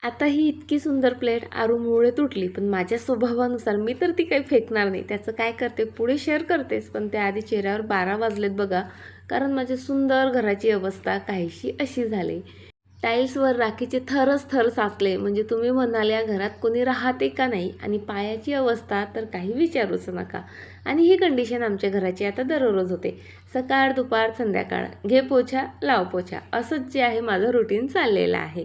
आता ही इतकी सुंदर प्लेट आरूमुळे तुटली, पण माझ्या स्वभावानुसार मी तर ती काही फेकणार नाही. त्याचं काय करते, पुढे शेअर करतेच, पण त्याआधी चेहऱ्यावर 12 वाजलेत बघा. कारण माझी सुंदर घराची अवस्था काहीशी अशी झाली. टाईल्सवर राखीचे थरच थर साचले. म्हणजे तुम्ही म्हणाल या घरात कोणी राहते का नाही. आणि पायाची अवस्था तर काही विचारूच नका. आणि ही कंडिशन आमच्या घराची आता दररोज होते. सकाळ, दुपार, संध्याकाळ, घे पोछा, लाव पोछा, असंच जे आहे माझं रुटीन चाललेलं आहे.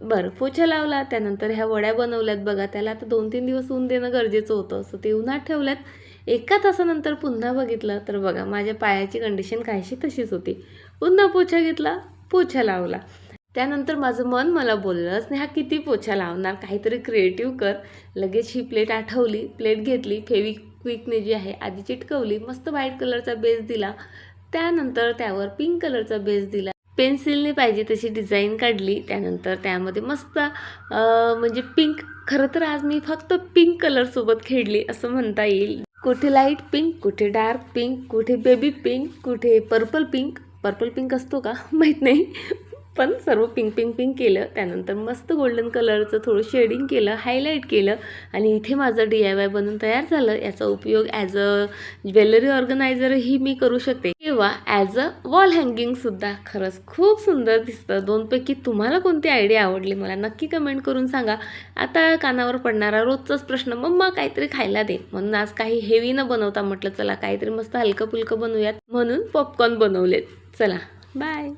बरं, पोछा लावला, त्यानंतर ह्या वड्या बनवल्यात बघा. त्याला आता 2-3 दिवस ऊन देणं गरजेचं होतं, असं ते उन्हात ठेवल्यात. 1 तासानंतर पुन्हा बघितलं तर बघा माझ्या पायाची कंडिशन काहीशी तशीच होती. पुन्हा पोछा घेतला, पोछा लावला. त्यानंतर माझं मन मला बोललंच नाही, हा किती पोछा लावणार, काहीतरी क्रिएटिव्ह कर. लगेच ही प्लेट आठवली, प्लेट घेतली, फेविक्विकने जी आहे आधी चिटकवली, मस्त व्हाईट कलरचा बेस दिला. त्यानंतर त्यावर पिंक कलरचा बेस दिला. पेन्सिलने पाहिजे तशी डिझाईन काढली. त्यानंतर त्यामध्ये मस्त म्हणजे पिंक, खरं तर आज मी फक्त पिंक कलरसोबत खेळली असं म्हणता येईल. कुठे लाईट पिंक, कुठे डार्क पिंक, कुठे बेबी पिंक, कुठे पर्पल पिंक. पर्पल पिंक असतो का माहीत नाही, पण सर्व पिंक पिंक पिंक केलं. त्यानंतर मस्त गोल्डन कलरचं थोडं शेडिंग केलं, हायलाईट केलं. आणि इथे माझं DIY बनून तयार झालं. याचा उपयोग ॲज अ ज्वेलरी ऑर्गनायझरही मी करू शकते किंवा ॲज अ वॉल हँगिंगसुद्धा. खरंच खूप सुंदर दिसतं. 2पैकी तुम्हाला कोणती आयडिया आवडली मला नक्की कमेंट करून सांगा. आता कानावर पडणारा रोजचाच प्रश्न, मम्मा काहीतरी खायला दे. म्हणून आज काही हेवी न बनवता म्हटलं चला काहीतरी मस्त हलकं फुलकं बनवूयात, म्हणून पॉपकॉर्न बनवलेत. चला बाय.